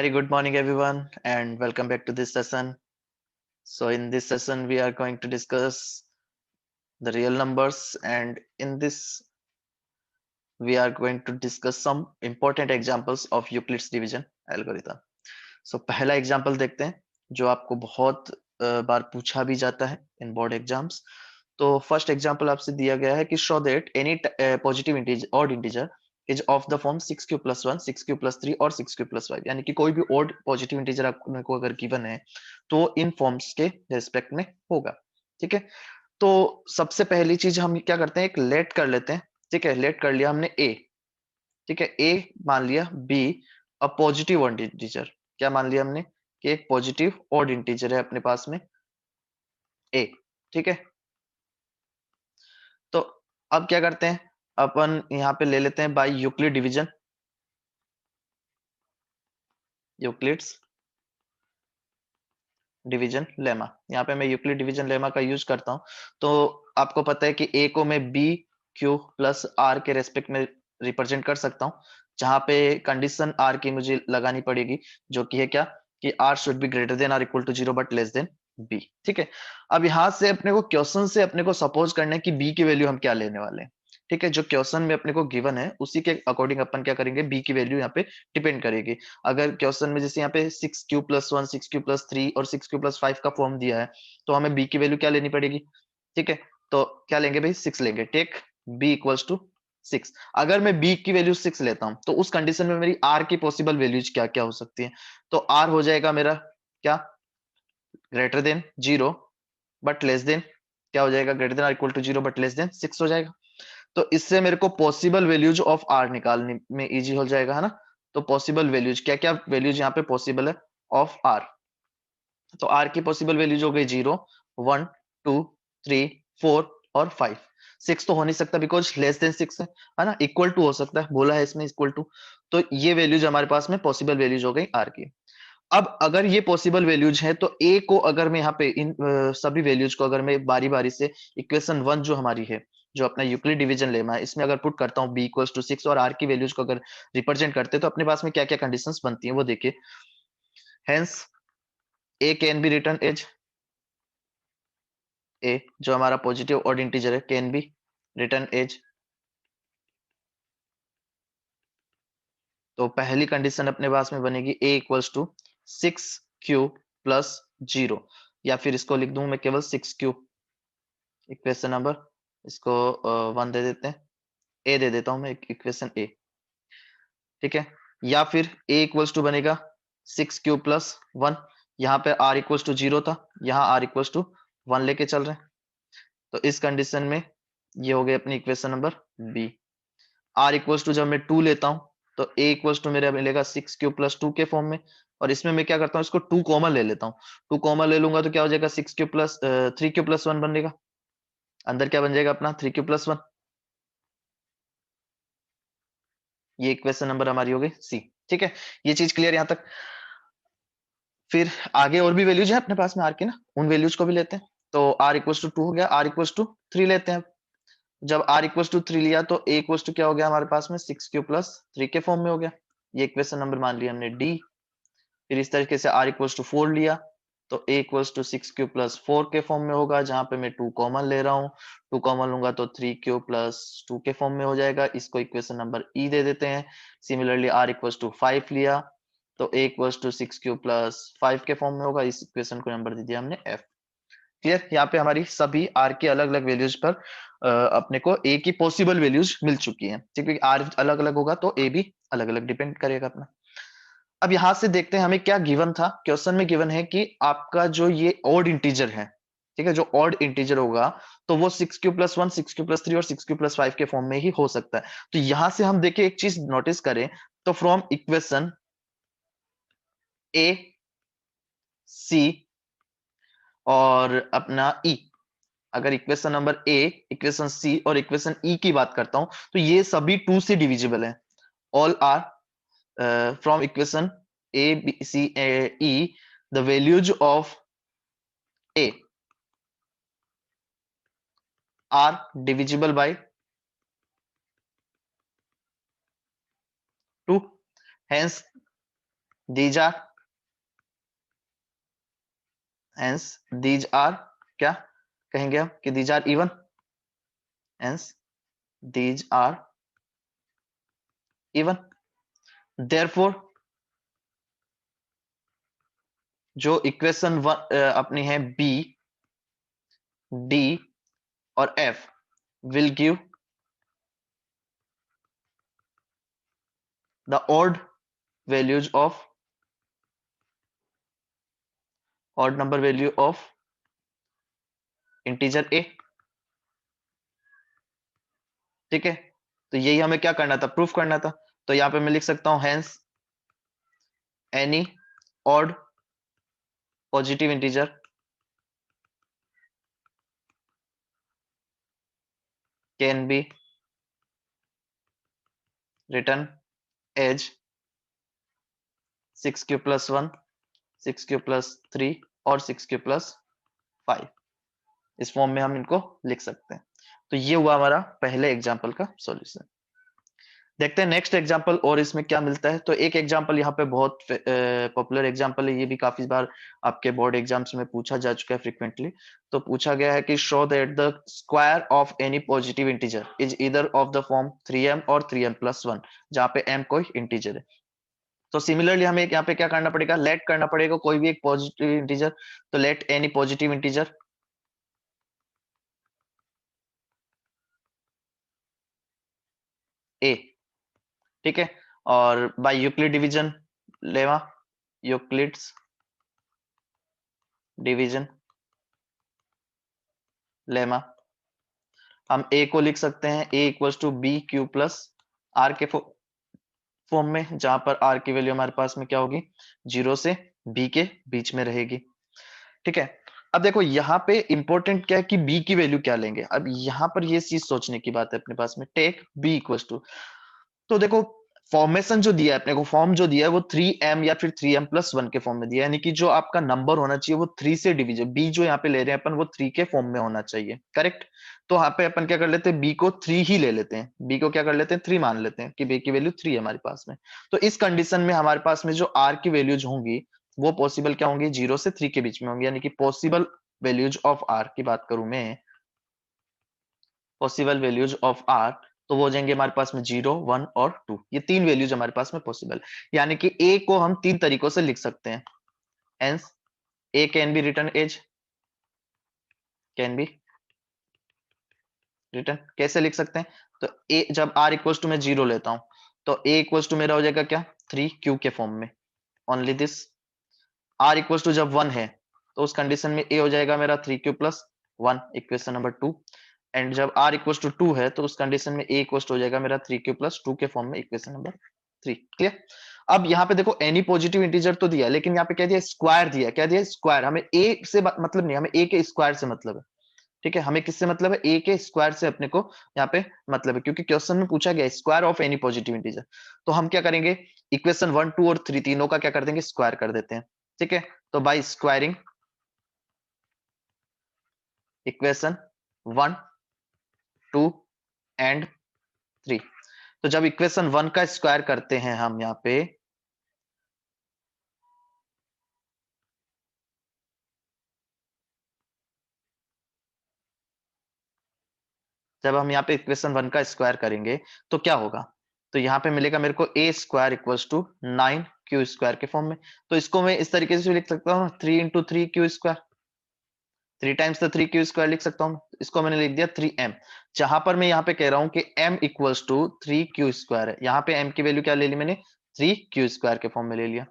Very good morning, everyone, and welcome back to this session. So, in this session, we are going to discuss the real numbers, and in this, we are going to discuss some important examples of Euclid's division algorithm. So, पहला example देखते हैं जो आपको बहुत बार पूछा भी जाता है इन बोर्ड एग्जाम्स. तो फर्स्ट एग्जाम्पल आपसे दिया गया है कि show that any positive integer odd integer is of the form 6q+1 6q+3 और 6q+5, यानी कि कोई भी ऑड पॉजिटिव इंटीजर आपको अगर गिवन है तो इन फॉर्म्स के रेस्पेक्ट में होगा. ठीक है, तो सबसे पहली चीज हम क्या करते हैं, एक लेट कर लेते हैं. ठीक है, लेट कर लिया हमने ए. ठीक है, ए मान लिया, be a positive odd integer. क्या मान लिया हमने कि एक पॉजिटिव ऑड इंटीजर है अपने पास में ए. ठीक है, तो अब क्या करते हैं, अपन यहाँ पे ले लेते हैं by Euclid division, Euclid's division lemma. यहाँ पे मैं यूक्लिड डिवीजन लेमा का यूज करता हूँ. तो आपको पता है कि ए को मैं बी क्यू प्लस आर के रेस्पेक्ट में रिप्रेजेंट कर सकता हूँ, जहां पे कंडीशन आर की मुझे लगानी पड़ेगी, जो कि है क्या कि R should be greater than or equal to zero but less than B. ठीक है, अब यहाँ से अपने को क्वेश्चन से अपने को सपोज करना है कि बी की वैल्यू हम क्या लेने वाले हैं. ठीक है, जो क्वेश्चन में अपने को गिवन है उसी के अकॉर्डिंग अपन क्या करेंगे, बी की वैल्यू यहाँ पे डिपेंड करेगी. अगर क्वेश्चन में जैसे यहाँ पे 6q+1 6q+3 और 6q+5 का फॉर्म दिया है, तो हमें बी की वैल्यू क्या लेनी पड़ेगी. ठीक है, तो क्या लेंगे भाई, 6 लेंगे. Take B equals to 6. अगर मैं बी की वैल्यू 6 लेता हूं तो उस कंडीशन में मेरी आर की पॉसिबल वैल्यूज क्या क्या हो सकती है. तो आर हो जाएगा मेरा क्या, greater than zero but less than, क्या हो जाएगा, greater than or equal to zero but less than 6 हो जाएगा. तो इससे मेरे को पॉसिबल वैल्यूज ऑफ आर निकालने में इजी हो जाएगा, है ना. तो पॉसिबल वैल्यूज क्या क्या वैल्यूज यहाँ पे पॉसिबल है ऑफ आर. तो आर की पॉसिबल वैल्यूज हो गई 0 1 2 3 4 और 5. 6 तो हो नहीं सकता बिकॉज लेस देन 6 है ना. इक्वल टू हो सकता है, बोला है इसमें इक्वल टू. तो ये वैल्यूज हमारे पास में पॉसिबल वैल्यूज हो गई आर की. अब अगर ये पॉसिबल वैल्यूज है तो ए को अगर मैं यहाँ पे इन सभी वैल्यूज को अगर मैं बारी बारी से इक्वेशन 1 जो हमारी है, जो अपना यूक्लिड डिवीजन लेमा है, इसमें अगर पुट करता हूँ बी इक्वल्स टू 6 और आर की वैल्यूज को अगर रिप्रेजेंट करते हैं तो अपने पास में क्या क्या कंडीशंस बनती हैं वो देखिए. Hence a can be written as, a जो हमारा पॉजिटिव ऑड इंटीजर है कैन बी रिटर्न एज. तो पहली कंडीशन अपने पास में बनेगी ए इक्वल्स टू 6q+0, या फिर इसको लिख दूं मैं केवल 6q. इक्वेशन नंबर इसको 1 दे देते हैं, ए दे देता हूं मैं इक्वेशन ए. ठीक है, या फिर ए इक्वल्स टू बनेगा 6q+1. यहाँ पे आर इक्वल्स टू 0 था, यहाँ आर इक्वल्स टू 1 लेके चल रहे हैं. तो इस कंडीशन में ये हो गई अपनी equation number B. R equals to जब मैं 2 लेता हूं तो ए इक्वल्स टू मेरा मिलेगा 6q+2 के फॉर्म में. और इसमें मैं क्या करता हूँ, इसको 2 कॉमन ले लेता हूँ. 2 कॉमन ले लूंगा तो क्या हो जाएगा, 3q+1 बनेगा. अंदर क्या बन जाएगा अपना 3q+1. ये इक्वेशन नंबर हमारी हो गई सी. ठीक है, ये चीज क्लियर यहां तक. फिर आगे और भी वैल्यूज है अपने पास में आर की ना, उन वैल्यूज को भी लेते हैं. तो आर इक्वल्स टू 2 हो गया, आर इक्वल्स टू 3 लेते हैं. जब आर इक्वल्स टू 3 लिया तो ए इक्वल्स टू क्या हो गया हमारे पास में 6q+3 के फॉर्म में हो गया. ये इक्वेशन नंबर मान लिया हमने डी. फिर इस तरीके से आर इक्वल्स टू 4 लिया तो ए इक्वल्स टू 6q+4 के फॉर्म में होगा, जहां पे मैं 2 कॉमन ले रहा हूँ. 2 कॉमन लूंगा तो 3q+2 के फॉर्म में हो जाएगा. इसको इक्वेशन नंबर ई दे देते हैं. सिमिलरली आर इक्वल्स टू 5 लिया तो ए इक्वल्स टू 6q+5 के फॉर्म में होगा. इस इक्वेशन को नंबर दे दिया हमने एफ. क्लियर, यहाँ पे हमारी सभी आर के अलग अलग वैल्यूज पर अपने को ए की पॉसिबल वैल्यूज मिल चुकी हैं. ठीक है, आर अलग अलग होगा तो ए भी अलग अलग डिपेंड करेगा अपना. अब यहां से देखते हैं हमें क्या गिवन था. क्वेश्चन में गिवन है कि आपका जो ये ऑड इंटीजर है, ठीक है, जो ऑड इंटीजर होगा तो वो 6q+1 6q+3 और 6q+5 के फॉर्म में ही हो सकता है. तो यहां से हम देखें एक चीज नोटिस करें, तो फ्रॉम इक्वेशन ए सी और अपना ई, अगर equation number A, equation C और इक्वेशन ई की बात करता हूं तो ये सभी 2 से डिविजिबल है. All R from equation A B C E, the values of A are divisible by 2. Hence these are hence these are क्या कहेंगे हम कि these are even, hence these are even, therefore जो इक्वेशन अपनी है B, D और F will give the odd values of odd number value of integer a। ठीक है, तो यही हमें क्या करना था, प्रूफ करना था। तो यहाँ पे मैं लिख सकता हूं hence any odd positive integer can be written as 6 cube plus 1, 6 cube plus 3 और 6 cube plus 5। इस फॉर्म में हम इनको लिख सकते हैं। तो ये हुआ हमारा पहले एग्जाम्पल का सॉल्यूशन। देखते हैं नेक्स्ट एग्जांपल और इसमें क्या मिलता है। तो एक एग्जांपल यहाँ पे बहुत पॉपुलर एग्जांपल है, ये भी काफी बार आपके बोर्ड एग्जाम्स में पूछा जा चुका है फ्रिक्वेंटली। तो पूछा गया है कि show that the square of any positive integer is either of the form 3m और 3m+1, जहाँ पे m कोई इंटीजर है। तो सिमिलरली हमें यहाँ पे क्या करना पड़ेगा, लेट करना पड़ेगा कोई भी एक पॉजिटिव इंटीजर। तो let any positive integer a, ठीक है। और by Euclid division lemma, Euclid's division lemma, हम a को लिख सकते हैं a equals to B Q plus R के फॉर्म में, जहां पर r की वैल्यू हमारे पास में क्या होगी, 0 से b के बीच में रहेगी। ठीक है, अब देखो यहाँ पे इंपॉर्टेंट क्या है कि b की वैल्यू क्या लेंगे। अब यहाँ पर ये चीज सोचने की बात है अपने पास में, टेक b इक्वल्स टू, तो देखो फॉर्मेशन जो दिया है अपने को, फॉर्म जो दिया है वो 3m या फिर 3m+1 के फॉर्म में दिया है, यानी कि जो आपका नंबर होना चाहिए वो 3 से डिवीजन, b जो यहाँ पे ले रहे हैं अपन वो 3 के फॉर्म में होना चाहिए, करेक्ट। तो यहाँ पे अपन क्या कर लेते हैं, b को 3 ही ले लेते हैं, b को क्या कर लेते हैं 3 मान लेते हैं कि b की वैल्यू 3 है हमारे पास में। तो इस कंडीशन में हमारे पास में जो r की वैल्यूज होंगी वो पॉसिबल क्या होंगी, 0 से 3 के बीच में होंगी, यानी कि पॉसिबल वैल्यूज ऑफ r की बात करूं मैं, पॉसिबल वैल्यूज ऑफ r, तो वो हो जाएंगे हमारे पास में 0, 1 और 2। ये तीन वैल्यूज हमारे पास में पॉसिबल, यानी कि a को हम तीन तरीकों से लिख सकते हैं। Hence a can be written as, can be written कैसे लिख सकते हैं, तो a जब r इक्वल्स टू मैं 0 लेता हूं तो a इक्वल्स टू मेरा हो जाएगा क्या, 3q के फॉर्म में, only this. r equals to जब 1 है तो उस कंडीशन में a हो जाएगा मेरा 3q+1, इक्वेशन नंबर 2। एंड जब r इक्वल्स टू 2 है तो उस कंडीशन में a इक्वल्स टू हो जाएगा मेरा 3q+2 के फॉर्म में, इक्वेशन नंबर 3। क्लियर। अब यहाँ पे देखो एनी पॉजिटिव इंटीजर तो दिया, लेकिन यहाँ पे क्या दिया, स्क्वायर दिया। क्या दिया, स्क्वायर। हमें a से मतलब नहीं, हमें a के स्क्वायर से मतलब है। ठीक है, हमें किससे मतलब है, a के स्क्वायर से अपने को यहाँ पे मतलब है, क्योंकि क्वेश्चन में पूछा गया square of any positive integer. तो हम क्या करेंगे, इक्वेशन 1, 2 और 3 तीनों का क्या कर देंगे, स्क्वायर कर देते हैं। ठीक है, तो बाई स्क्वायरिंग इक्वेशन 1, 2 एंड 3, तो जब इक्वेशन 1 का स्क्वायर करते हैं हम यहाँ पे, जब हम यहाँ पे इक्वेशन 1 का स्क्वायर करेंगे तो क्या होगा, तो यहाँ पे मिलेगा मेरे को a square equals to 9q square के फॉर्म में। तो इसको मैं इस तरीके से लिख सकता हूँ, 3 × 3q square, 3 times the 3q square लिख सकता हूँ। इसको मैंने लिख दिया 3m, जहां पर मैं यहाँ पे कह रहा हूँ कि m equals to 3q square है। यहाँ पे m की वैल्यू क्या ले ली मैंने, 3q स्क्वायर के फॉर्म में ले लिया।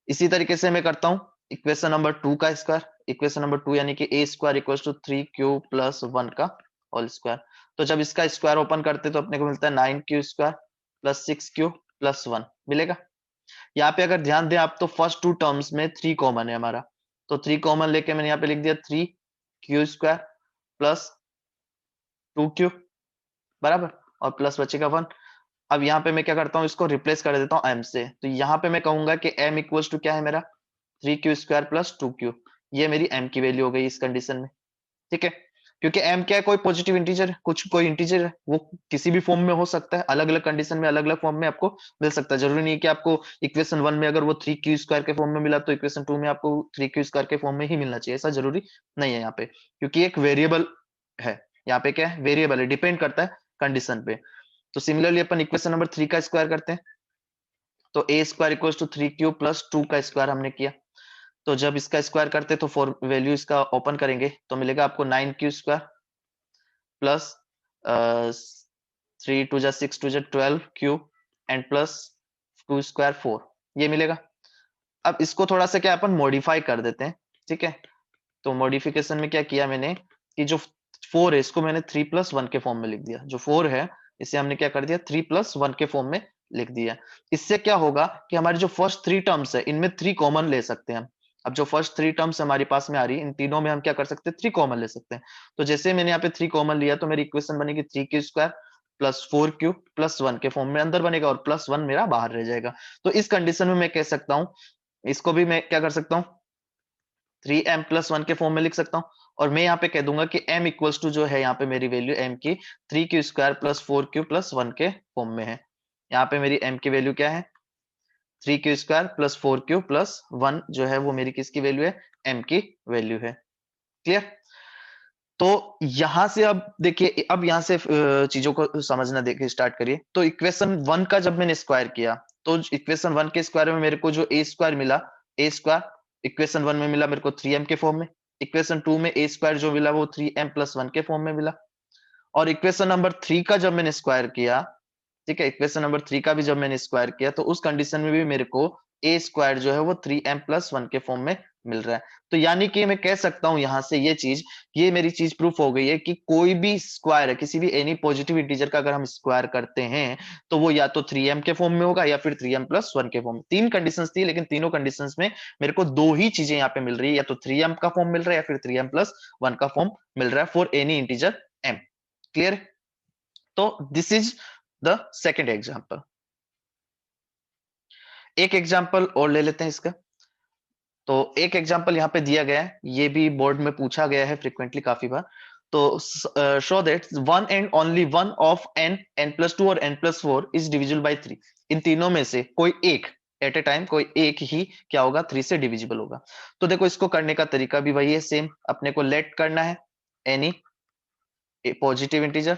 इसी तरीके से मैं करता हूँ इक्वेशन नंबर 2 का स्क्वायर, इक्वेशन नंबर 2 यानी कि a square equals to 3q+1 का होल स्क्वायर। तो जब इसका स्क्वायर ओपन करते तो अपने को मिलता है 9q स्क्वायर प्लस 6q+1 मिलेगा। यहाँ पे अगर ध्यान दें आप तो फर्स्ट टू टर्म्स में 3 कॉमन है हमारा, तो 3 कॉमन लेके मैंने यहाँ पे लिख दिया 3q स्क्वायर प्लस 2q बराबर, और प्लस बचेगा 1। अब यहाँ पे मैं क्या करता हूँ, इसको रिप्लेस कर देता हूँ m से। तो यहाँ पे मैं कहूंगा कि m इक्वल्स टू क्या है मेरा, 3q स्क्वायर प्लस 2q, ये मेरी m की वैल्यू हो गई इस कंडीशन में। ठीक है, क्योंकि m क्या है, कोई पॉजिटिव इंटीजर, कुछ कोई इंटीजर है, वो किसी भी फॉर्म में हो सकता है, अलग अलग कंडीशन में अलग अलग फॉर्म में आपको मिल सकता है। जरूरी नहीं है कि आपको इक्वेशन 1 में अगर वो 3q² के फॉर्म में मिला तो इक्वेशन 2 में आपको 3q² के फॉर्म में ही मिलना चाहिए, ऐसा जरूरी नहीं है यहाँ पे, क्योंकि एक वेरिएबल है। यहाँ पे क्या है, वेरिएबल है, डिपेंड करता है कंडीशन पे। तो सिमिलरली अपन इक्वेशन नंबर 3 का स्क्वायर करते हैं, तो a² equal to 3q plus 2 का स्क्वायर हमने किया। तो जब इसका स्क्वायर करते तो फॉर वैल्यू इसका ओपन करेंगे तो मिलेगा आपको 9q² प्लस 3 2 जा 6 2 जा 12q एंड प्लस 2² 4, ये मिलेगा। अब इसको थोड़ा सा क्या अपन मॉडिफाई कर देते हैं, ठीक है। तो मॉडिफिकेशन में क्या किया मैंने कि जो 4 है इसको मैंने 3+1 के फॉर्म में लिख दिया, जो 4 है इसे हमने क्या कर दिया 3+1 के फॉर्म में लिख दिया। इससे क्या होगा कि हमारी जो फर्स्ट 3 टर्म्स है इनमें 3 कॉमन ले सकते हैं हम। अब जो फर्स्ट 3 टर्म्स हमारे पास में आ रही है इन तीनों में हम क्या कर सकते हैं, 3 कॉमन ले सकते हैं। तो जैसे मैंने यहाँ पे 3 कॉमन लिया तो मेरी इक्वेशन बनेगी 3q² प्लस 4q प्लस 1 के फॉर्म में अंदर बनेगा और प्लस 1 मेरा बाहर रह जाएगा। तो इस कंडीशन में मैं कह सकता हूं, इसको भी मैं क्या कर सकता हूँ 3m+1 के फॉर्म में लिख सकता हूं। और मैं यहाँ पे कह दूंगा कि m इक्वल्स टू जो है यहाँ पे मेरी वैल्यू m की 3q² प्लस 4q प्लस 1 के फॉर्म में है। यहाँ पे मेरी m की वैल्यू क्या है, 3q² प्लस 4q प्लस 1 जो है वो मेरी किसकी वैल्यू है, m की वैल्यू है। क्लियर। तो यहां से अब देखिए, अब यहां से चीजों को समझना देखिए स्टार्ट करिए। तो इक्वेशन 1 का जब मैंने स्क्वायर किया तो इक्वेशन 1 के स्क्वायर में मेरे को जो a² मिला, a² इक्वेशन 1 में मिला मेरे को 3m के फॉर्म में। इक्वेशन 2 में a² जो मिला वो 3m+1 के फॉर्म में मिला। और इक्वेशन नंबर 3 का जब मैंने स्क्वायर किया, ठीक है, इक्वेशन नंबर 3 का भी जब मैंने स्क्वायर किया तो उस कंडीशन में भी मेरे को a² जो है वो 3m+1 के फॉर्म में मिल रहा है। तो यानी कि मैं कह सकता हूं यहां से ये चीज, ये मेरी चीज प्रूफ हो गई है कि कोई भी स्क्वायर है, किसी भी एनी पॉजिटिव इंटीजर का अगर हम स्क्वायर करते हैं तो वो या तो 3m के फॉर्म में होगा या फिर 3m+1 के फॉर्म में। 3 कंडीशंस थी लेकिन तीनों कंडीशंस में मेरे को 2 ही चीजें यहाँ पे मिल रही है, या तो 3m का फॉर्म मिल रहा है या फिर 3m+1 का फॉर्म मिल रहा है for any integer m। Clear. तो this is the second example. एक एग्जाम्पल और ले लेते हैं इसका। तो एक एग्जाम्पल यहाँ पे दिया गया है, ये भी बोर्ड में पूछा गया है फ्रिक्वेंटली काफी बार। तो show that one and only one of n, n+2 और n+4 इज डिविजिबल बाय 3। इन तीनों में से कोई एक एट ए टाइम कोई एक ही क्या होगा 3 से डिविजिबल होगा। तो देखो इसको करने का तरीका भी वही है सेम, अपने को लेट करना है एनी पॉजिटिव इंटीजर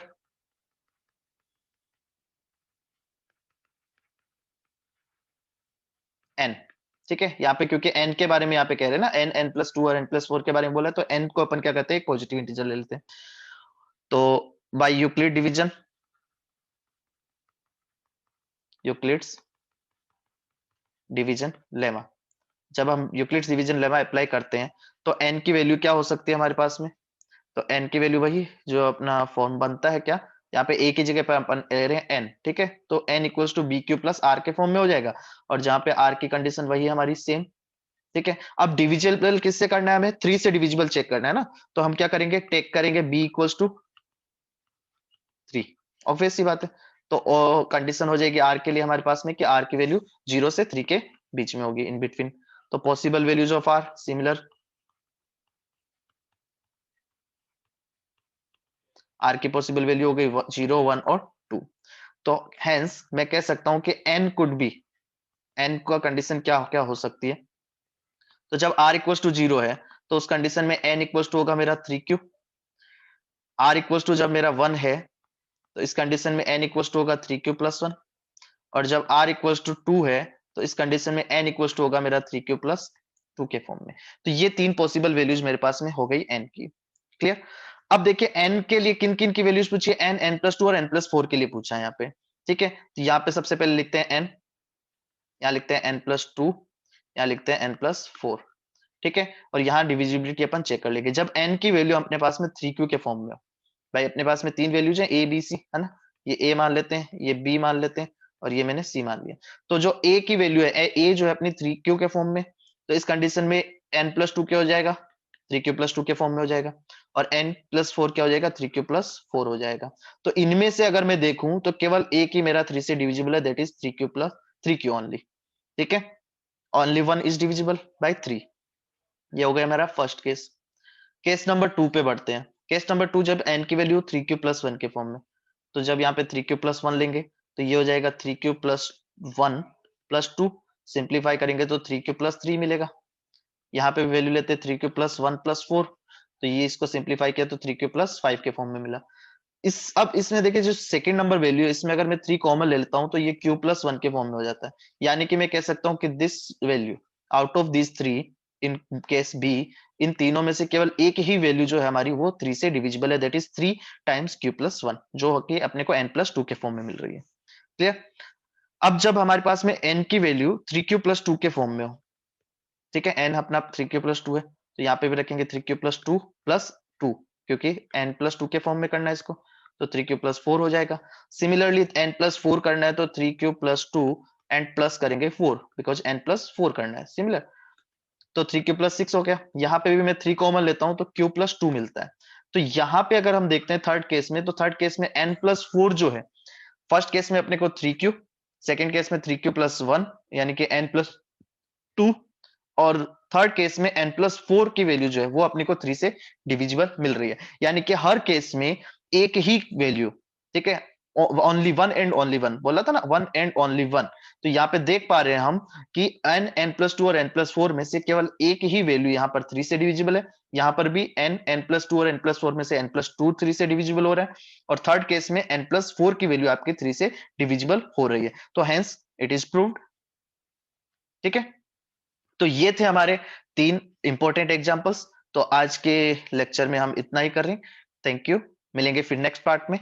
n, ठीक है। यहाँ पे क्योंकि n के बारे में यहाँ पे कह रहे हैं ना, n, n+2 और n+4 के बारे में बोला है, तो n को अपन क्या कहते हैं, एक पॉजिटिव इंटीजर ले लेते हैं। तो by Euclid division, Euclid's division lemma, जब हम यूक्लिड्स डिवीजन लेमा अप्लाई करते हैं तो n की वैल्यू क्या हो सकती है हमारे पास में। तो n की वैल्यू वही जो अपना फॉर्म बनता है, क्या यहाँ पे a की जगह पे अपन ले रहे हैं n, ठीक है। तो n equals to bq plus r के फॉर्म में हो जाएगा, और जहां पे r की कंडीशन वही है हमारी सेम, ठीक है। अब डिविजिबल किससे करना है, हमें 3 से डिविजिबल चेक करना है ना। तो हम क्या करेंगे, टेक करेंगे b इक्वल्स टू 3, ऑब्वियस सी बात है। तो कंडीशन हो जाएगी r के लिए हमारे पास में कि r की वैल्यू 0 से 3 के बीच में होगी, इन बिटवीन। तो possible values of r similar, r की पॉसिबल वैल्यू हो गई 0 1 और 2। तो हेंस मैं कह सकता हूं कि n कुड बी, n का कंडीशन क्या क्या हो सकती है। तो जब r इक्वल्स टू 0 है तो उस कंडीशन में n इक्वल्स टू होगा मेरा 3q। r इक्वल्स टू जब मेरा 1 है तो इस कंडीशन में n इक्वल्स टू होगा 3q प्लस 1। और जब r इक्वल्स टू 2 है तो इस कंडीशन में n इक्वल्स टू होगा मेरा 3q प्लस 2 के फॉर्म में। तो ये 3 पॉसिबल वैल्यूज मेरे पास में हो गई n की। क्लियर। अब देखिए n के लिए किन किन की वैल्यूज पूछी है, n, n+2 और n+4 के लिए पूछा है यहाँ पे, ठीक है। तो यहाँ पे सबसे पहले लिखते हैं n, यहाँ लिखते हैं n+2, यहाँ लिखते हैं n+4, ठीक है। और यहाँ डिविजिबिलिटी अपन चेक कर लेंगे जब n की वैल्यू अपने पास में 3q के फॉर्म में हो। भाई अपने पास में 3 वैल्यूज है a b c, है ना। ये a मान लेते हैं, ये b मान लेते हैं, और ये मैंने c मान लिया। तो जो a की वैल्यू है, a जो है अपनी 3q के फॉर्म में, तो इस कंडीशन में n+2 क्या हो जाएगा, 3q+2 के फॉर्म में हो जाएगा। और n+4 क्या हो जाएगा, 3q+4 हो जाएगा। तो इनमें से अगर मैं देखूं तो केवल एक ही मेरा 3 से डिविजिबल है, दैट इज 3q ओनली, ठीक है। Only one is divisible by 3। ये हो गया मेरा फर्स्ट केस। केस नंबर 2 पे बढ़ते हैं। केस नंबर 2 जब n की वैल्यू 3q+1 के फॉर्म में, तो जब यहाँ पे 3q+1 लेंगे तो ये हो जाएगा 3q+1 प्लस 2, सिंप्लीफाई करेंगे तो 3q+3 मिलेगा। यहाँ पे वैल्यू लेते 3q+1 प्लस 4, तो ये इसको सिंप्लीफाई किया तो 3q+5 के फॉर्म में मिला। अब इसमें देखिए जो सेकंड नंबर वैल्यू है, इसमें अगर मैं 3 कॉमन ले लेता हूं तो ये q+1 के फॉर्म में हो जाता है। यानी कि मैं कह सकता हूं कि this value out of this 3 in case B, इन तीनों में से केवल एक ही वैल्यू जो है हमारी वो 3 से डिविजिबल है, दैट इज 3 टाइम्स q+1, जो कि अपने को n+2 के फॉर्म में मिल रही है। क्लियर? अब जब हमारे पास में n की वैल्यू 3q+2 के फॉर्म में हो, ठीक है, n अपना 3q+2 है, तो यहाँ पे भी रखेंगे 3q+2 प्लस 2, क्योंकि n+2 के फॉर्म में करना है इसको, तो 3q+4 हो जाएगा। सिमिलरली n+4 करना है तो 3q+2 एंड प्लस करेंगे 4, बिकॉज n+4 करना है सिमिलर, तो 3q+6 हो गया। यहाँ पे भी मैं 3 कॉमन लेता हूं तो q+2 मिलता है। तो यहाँ पे अगर हम देखते हैं थर्ड केस में, तो थर्ड केस में n+4 जो है, फर्स्ट केस में अपने को 3q, सेकेंड केस में 3q+1 यानी कि n+2, और थर्ड केस में n+4 की वैल्यू जो है वो अपने को 3 से डिविजिबल मिल रही है। यानी कि हर केस में एक ही वैल्यू, ठीक है, only one and only one बोला था ना, वन एंड ओनली वन। तो यहाँ पे देख पा रहे हैं हम कि n+2 और n+4 में से केवल एक ही वैल्यू यहाँ पर 3 से डिविजिबल है। यहाँ पर भी n+2 और n+4 में से n+2 3 से डिविजिबल हो रहा है, और थर्ड केस में n+4 की वैल्यू आपकी 3 से डिविजिबल हो रही है। तो हेंस इट इज प्रूव्ड। ठीक है, तो ये थे हमारे 3 इंपॉर्टेंट एग्जांपल्स। तो आज के लेक्चर में हम इतना ही कर रहे हैं। थैंक यू, मिलेंगे फिर नेक्स्ट पार्ट में।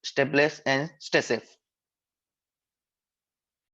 Stay blessed and stay safe.